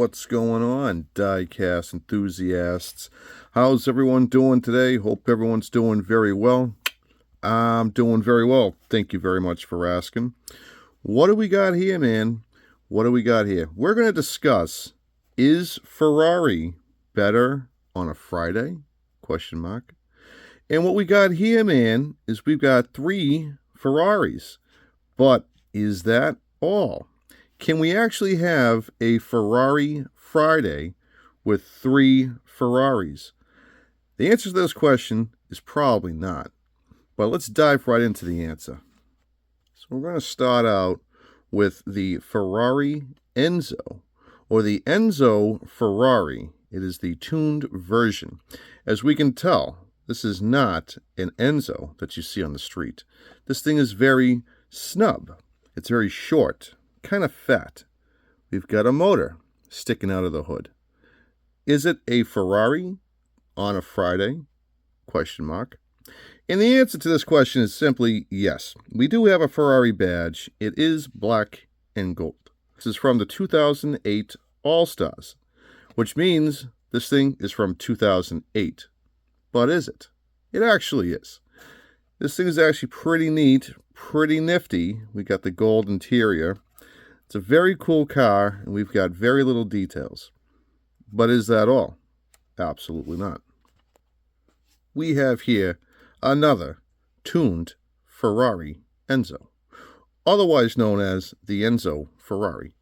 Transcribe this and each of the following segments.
What's going on, diecast enthusiasts? How's everyone doing today? Hope everyone's doing very well. I'm doing very well. Thank you very much for asking. What do we got here, man? What do we got here? We're going to discuss, is Ferrari better on a Friday? Question mark. And what we got here, man, is we've got 3 Ferraris. But is that all? Can we actually have a Ferrari Friday with 3 Ferraris? The answer to this question is probably not. But let's dive right into the answer. So we're going to start out with the Ferrari Enzo, or the Enzo Ferrari. It is the tuned version. As we can tell, this is not an Enzo that you see on the street. This thing is very snub. It's very short, kind of fat. We've got a motor sticking out of the hood. Is it a Ferrari on a Friday? Question mark. And the answer to this question is simply yes. We do have a Ferrari badge. It is black and gold. This is from the 2008 All-Stars, which means this thing is from 2008. But is it? It actually is. This thing is actually pretty neat, pretty nifty. We got the gold interior. It's a very cool car, and we've got very little details. But is that all? Absolutely not. We have here another tuned Ferrari Enzo, otherwise known as the Enzo Ferrari.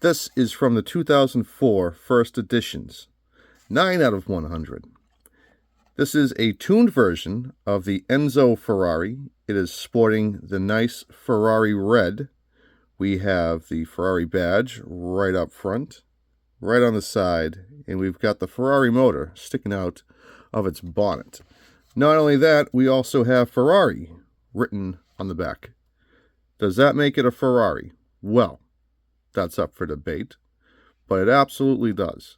This is from the 2004 first editions, 9 out of 100. This is a tuned version of the Enzo Ferrari. It is sporting the nice Ferrari red. We have the Ferrari badge right up front, right on the side, and we've got the Ferrari motor sticking out of its bonnet. Not only that, we also have Ferrari written on the back. Does that make it a Ferrari? Well, that's up for debate, but it absolutely does.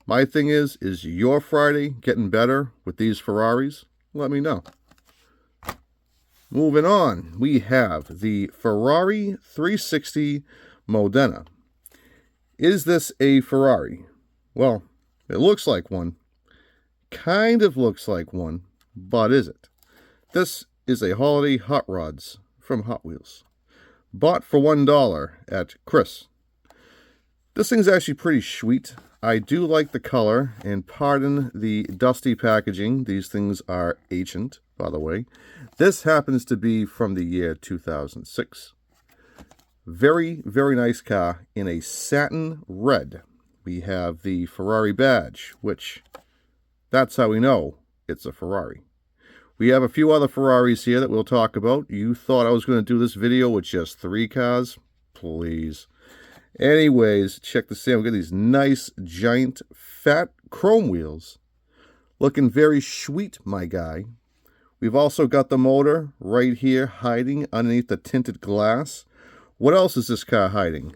My thing is your Friday getting better with these Ferraris? Let me know. Moving on, we have the Ferrari 360 Modena. Is this a Ferrari? Well, it looks like one. Kind of looks like one. But is it? This is a holiday hot rods from Hot Wheels. Bought for $1 at Chris. This thing's actually pretty sweet. I do like the color, and pardon the dusty packaging. These things are ancient, by the way. This happens to be from the year 2006. Very, very nice car in a satin red. We have the Ferrari badge, which that's how we know it's a Ferrari. We have a few other Ferraris here that we'll talk about. You thought I was going to do this video with just 3 cars? Please. Anyways, check this out. We've got these nice, giant, fat chrome wheels. Looking very sweet, my guy. We've also got the motor right here hiding underneath the tinted glass. What else is this car hiding?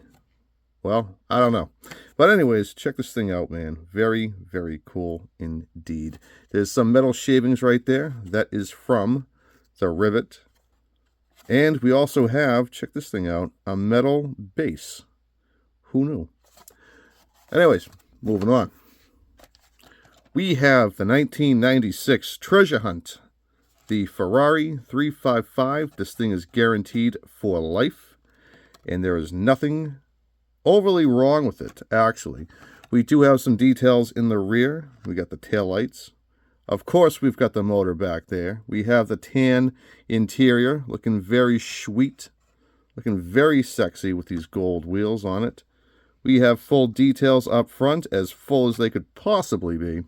Well, I don't know. But anyways, check this thing out, man. Very, very cool indeed. There's some metal shavings right there. That is from the rivet. And we also have, check this thing out, a metal base. Who knew? Anyways, moving on. We have the 1996 Treasure Hunt. The Ferrari 355. This thing is guaranteed for life. And there is nothing overly wrong with it, actually. We do have some details in the rear. We got the taillights. Of course, we've got the motor back there. We have the tan interior, looking very sweet, looking very sexy with these gold wheels on it. We have full details up front, as full as they could possibly be.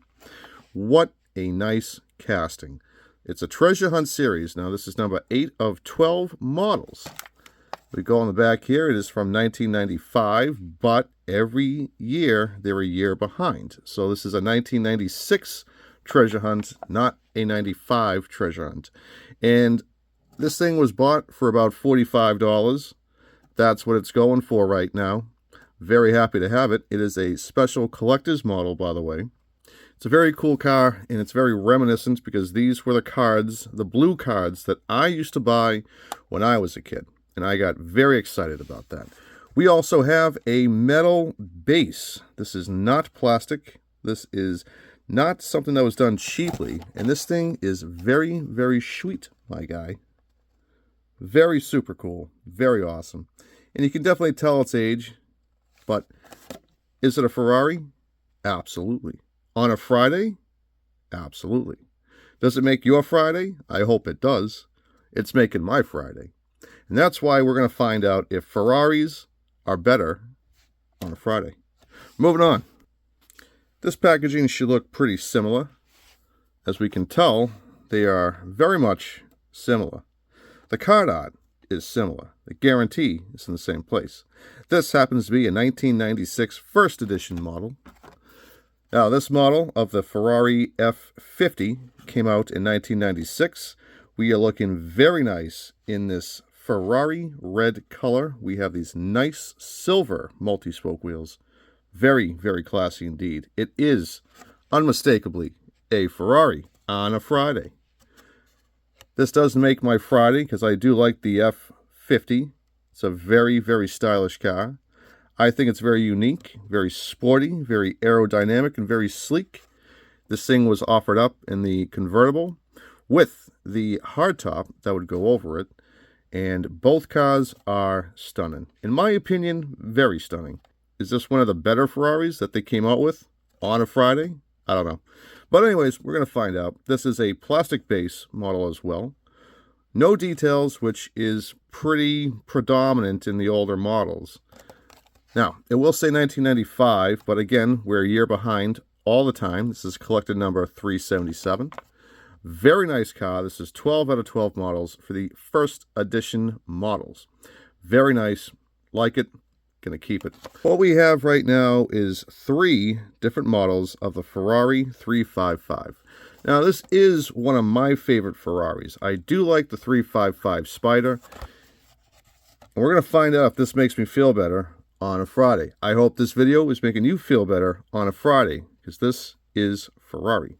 What a nice casting. It's a Treasure Hunt series. Now, this is number 8 of 12 models. We go on the back here. It is from 1995, but every year they're a year behind. So this is a 1996 Treasure Hunt, not a 95 Treasure Hunt. And this thing was bought for about $45. That's what it's going for right now. Very happy to have it. It is a special collector's model, by the way. It's a very cool car, and it's very reminiscent because these were the cards, the blue cards that I used to buy when I was a kid. And I got very excited about that. We also have a metal base. This is not plastic. This is not something that was done cheaply. And this thing is very, very sweet, my guy. Very super cool. Very awesome. And you can definitely tell its age. But is it a Ferrari? Absolutely. On a Friday? Absolutely. Does it make your Friday? I hope it does. It's making my Friday. And that's why we're going to find out if Ferraris are better on a Friday. Moving on. This packaging should look pretty similar. As we can tell, they are very much similar. The card art is similar. The guarantee is in the same place. This happens to be a 1996 first edition model. Now, this model of the Ferrari F50 came out in 1996. We are looking very nice in this Ferrari red color. We have these nice silver multi-spoke wheels. Very, very classy indeed. It is unmistakably a Ferrari on a Friday. This does make my Friday because I do like the F50. It's a very, very stylish car. I think it's very unique, very sporty, very aerodynamic, and very sleek. This thing was offered up in the convertible with the hardtop that would go over it. And both cars are stunning. In my opinion, very stunning. Is this one of the better Ferraris that they came out with on a Friday? I don't know. But anyways, we're going to find out. This is a plastic base model as well. No details, which is pretty predominant in the older models. Now, it will say 1995, but again, we're a year behind all the time. This is collected number 377. Very nice car. This is 12 out of 12 models for the first edition models. Very nice. Like it. Gonna keep it. What we have right now is 3 different models of the Ferrari 355. Now, this is one of my favorite Ferraris. I do like the 355 Spider. And we're going to find out if this makes me feel better on a Friday. I hope this video is making you feel better on a Friday, because this is Ferrari.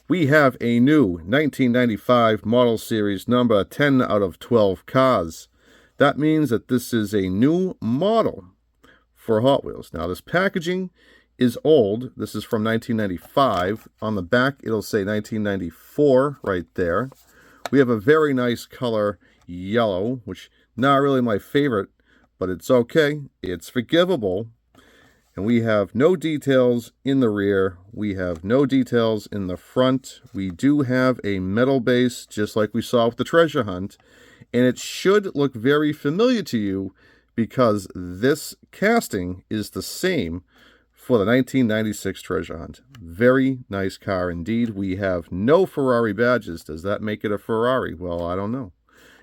We have a new 1995 model series number 10 out of 12 cars. That means that this is a new model for Hot Wheels. Now, this packaging is old. This is from 1995. On the back, it'll say 1994 right there. We have a very nice color, yellow, which not really my favorite, but it's okay. It's forgivable. And we have no details in the rear. We have no details in the front. We do have a metal base, just like we saw with the treasure hunt. And it should look very familiar to you because this casting is the same for the 1996 treasure hunt. Very nice car indeed. We have no Ferrari badges. Does that make it a Ferrari? Well, I don't know.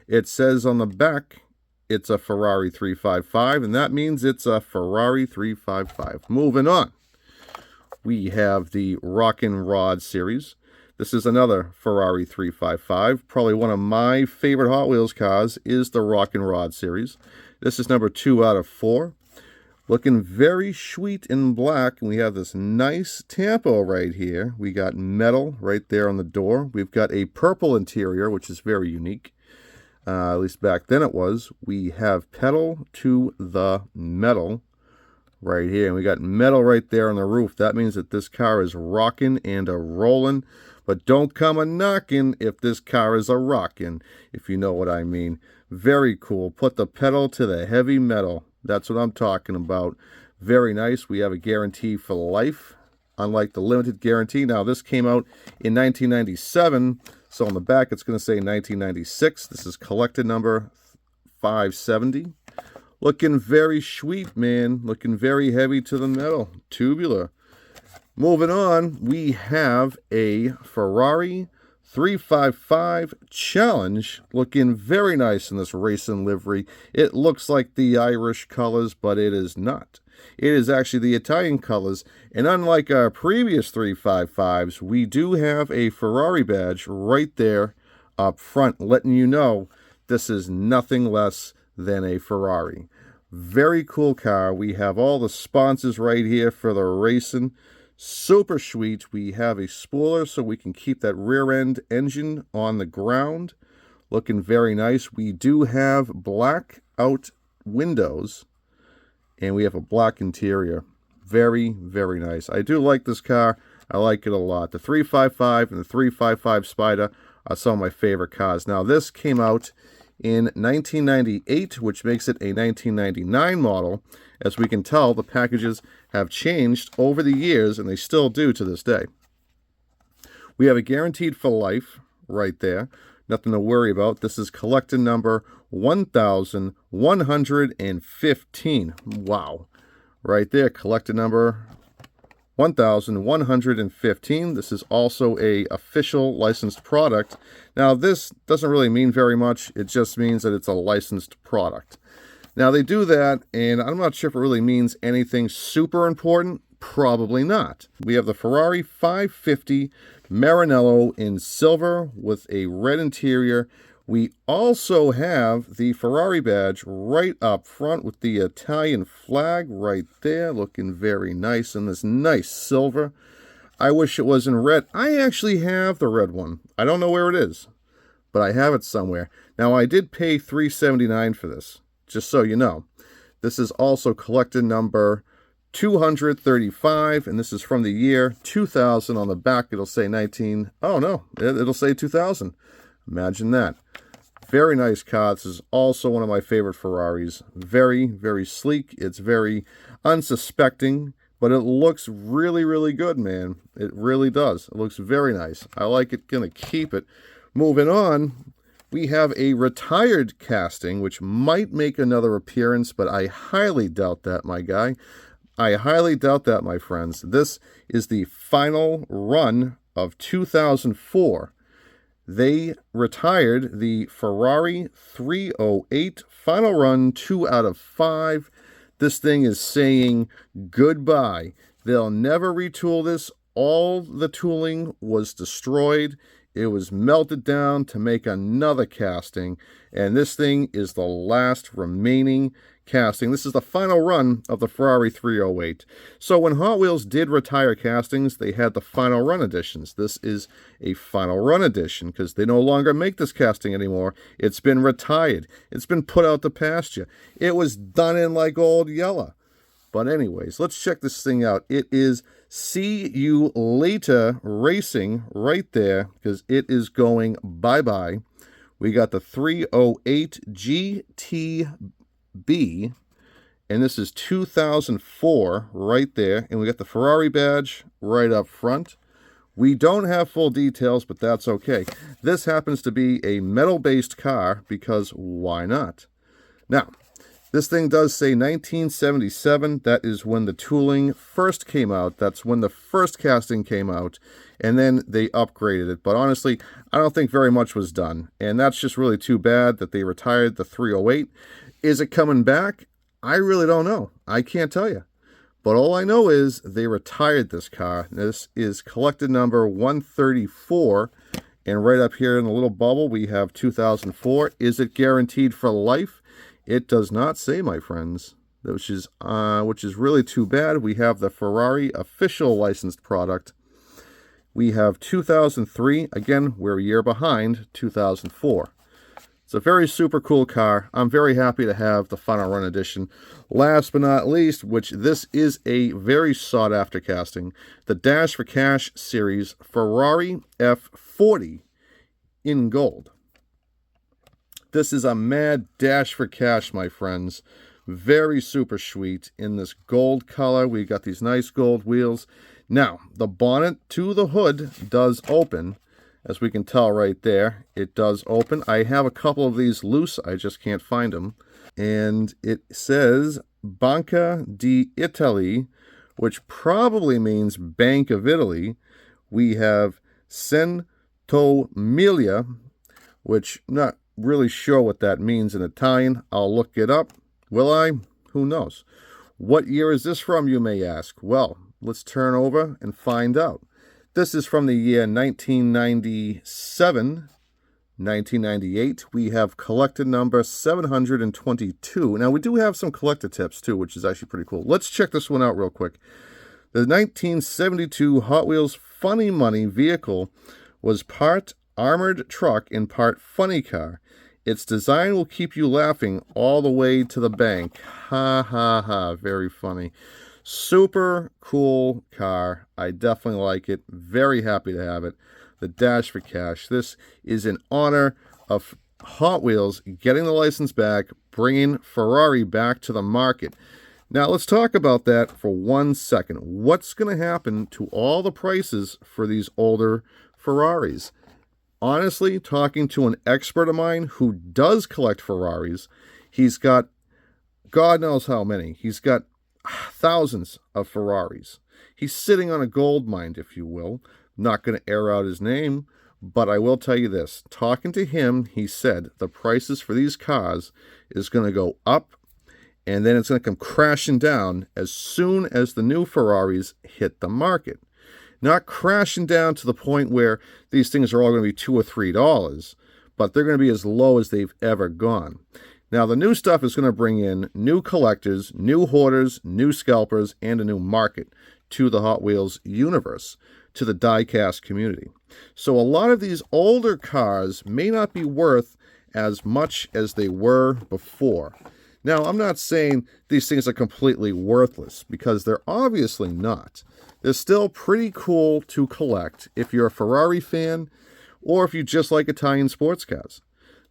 It says on the back it's a Ferrari 355, and that means it's a Ferrari 355. Moving on. We have the Rockin' Rod series. This is another Ferrari 355. Probably one of my favorite Hot Wheels cars is the Rockin' Rod series. This is number 2 out of 4. Looking very sweet in black. And we have this nice tampo right here. We got metal right there on the door. We've got a purple interior, which is very unique. At least back then it was. We have pedal to the metal right here. And we got metal right there on the roof. That means that this car is rocking and a rolling. But don't come a knocking if this car is a rocking, if you know what I mean. Very cool. Put the pedal to the heavy metal. That's what I'm talking about. Very nice. We have a guarantee for life, unlike the limited guarantee. Now, this came out in 1997. So on the back, it's going to say 1996. This is collected number 570. Looking very sweet, man. Looking very heavy to the metal. Tubular. Moving on, we have a Ferrari 355 Challenge. Looking very nice in this racing livery. It looks like the Irish colors, but it is not. It is actually the Italian colors, and unlike our previous 355s, we do have a Ferrari badge right there up front, letting you know this is nothing less than a Ferrari. Very cool car. We have all the sponsors right here for the racing. Super sweet. We have a spoiler so we can keep that rear end engine on the ground. Looking very nice. We do have black out windows. and we have a black interior. Very, very nice. I do like this car. I like it a lot. The 355 and the 355 Spider are some of my favorite cars. Now, this came out in 1998, which makes it a 1999 model. As we can tell, the packages have changed over the years, and they still do to this day. We have a guaranteed for life right there. Nothing to worry about. This is collector number 1115. Wow. Right there, collector number 1115. This is also a official licensed product. Now, this doesn't really mean very much. It just means that it's a licensed product. Now, they do that, and I'm not sure if it really means anything super important. Probably not. We have the Ferrari 550 Maranello in silver with a red interior. We also have the Ferrari badge right up front with the Italian flag right there, looking very nice in this nice silver. I wish it was in red. I actually have the red one. I don't know where it is, but I have it somewhere. Now, I did pay $379 for this, just so you know. This is also collector number 235, and this is from the year 2000. On the back, it'll say 19. Oh, no, it'll say 2000. Imagine that. Very nice car. This is also one of my favorite Ferraris. Very, very sleek. It's very unsuspecting, but it looks really, really good, man. It really does. It looks very nice. I like it. Gonna keep it. Moving on, we have a retired casting, which might make another appearance, but I highly doubt that, my guy. I highly doubt that, my friends. This is the final run of 2004. They retired the Ferrari 308, final run, 2 out of 5. This thing is saying goodbye. They'll never retool this. All the tooling was destroyed. It was melted down to make another casting, and this thing is the last remaining casting. This is the final run of the Ferrari 308. So when Hot Wheels did retire castings, they had the final run editions. This is a final run edition because they no longer make this casting anymore. It's been retired. It's been put out to pasture. It was done in like old yellow. But anyways, let's check this thing out. It is See You Later Racing right there because it is going bye-bye. We got the 308 GTB, and this is 2004 right there. And we got the Ferrari badge right up front. We don't have full details, but that's okay. This happens to be a metal-based car because why not? Now, this thing does say 1977. That is when the tooling first came out. That's when the first casting came out. And then they upgraded it. But honestly, I don't think very much was done. And that's just really too bad that they retired the 308. Is it coming back? I really don't know. I can't tell you. But all I know is they retired this car. This is collected number 134. And right up here in the little bubble, we have 2004. Is it guaranteed for life? It does not say, my friends, which is really too bad. We have the Ferrari official licensed product. We have 2003. Again, we're a year behind 2004. It's a very super cool car. I'm very happy to have the final run edition. Last but not least, which this is a very sought after casting, the Dash for Cash series Ferrari F40 in gold. This is a mad dash for cash, my friends. Very super sweet in this gold color. We got these nice gold wheels. Now, the bonnet to the hood does open. As we can tell right there, it does open. I have a couple of these loose. I just can't find them. And it says Banca d'Italia, which probably means Bank of Italy. We have Centomiglia, which not really sure what that means in Italian. I'll look it up. Will I? Who knows? What year is this from, you may ask? Well, let's turn over and find out. This is from the year 1997, 1998. We have collector number 722. Now, we do have some collector tips, too, which is actually pretty cool. Let's check this one out real quick. The 1972 Hot Wheels Funny Money vehicle was part armored truck and part funny car. Its design will keep you laughing all the way to the bank. Ha ha ha. Very funny. Super cool car. I definitely like it. Very happy to have it. The Dash for Cash. This is in honor of Hot Wheels getting the license back, bringing Ferrari back to the market. Now, let's talk about that for 1 second. What's going to happen to all the prices for these older Ferraris? Honestly, talking to an expert of mine who does collect Ferraris, he's got God knows how many. He's got thousands of Ferraris. He's sitting on a gold mine, if you will. Not going to air out his name, but I will tell you this. Talking to him, he said the prices for these cars is going to go up, and then it's going to come crashing down as soon as the new Ferraris hit the market. Not crashing down to the point where these things are all going to be $2 or $3, but they're going to be as low as they've ever gone. Now, the new stuff is going to bring in new collectors, new hoarders, new scalpers, and a new market to the Hot Wheels universe, to the diecast community. So a lot of these older cars may not be worth as much as they were before. Now, I'm not saying these things are completely worthless, because they're obviously not. They're still pretty cool to collect if you're a Ferrari fan or if you just like Italian sports cars.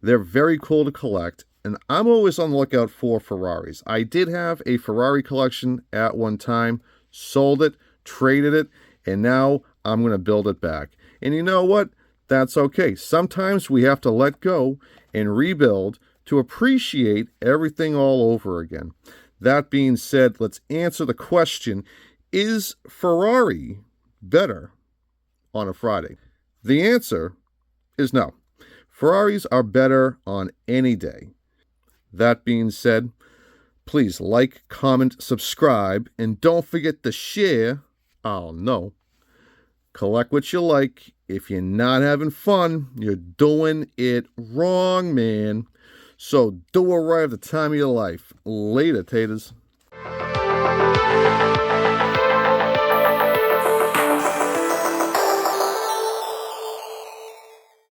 They're very cool to collect, and I'm always on the lookout for Ferraris. I did have a Ferrari collection at one time, sold it, traded it, and now I'm going to build it back. And you know what? That's okay. Sometimes we have to let go and rebuild to appreciate everything all over again. That being said, let's answer the question, is Ferrari better on a Friday? The answer is no. Ferraris are better on any day. That being said, please like, comment, subscribe, and don't forget to share. Oh no. Collect what you like. If you're not having fun, you're doing it wrong, man. So do it right at the time of your life. Later, taters.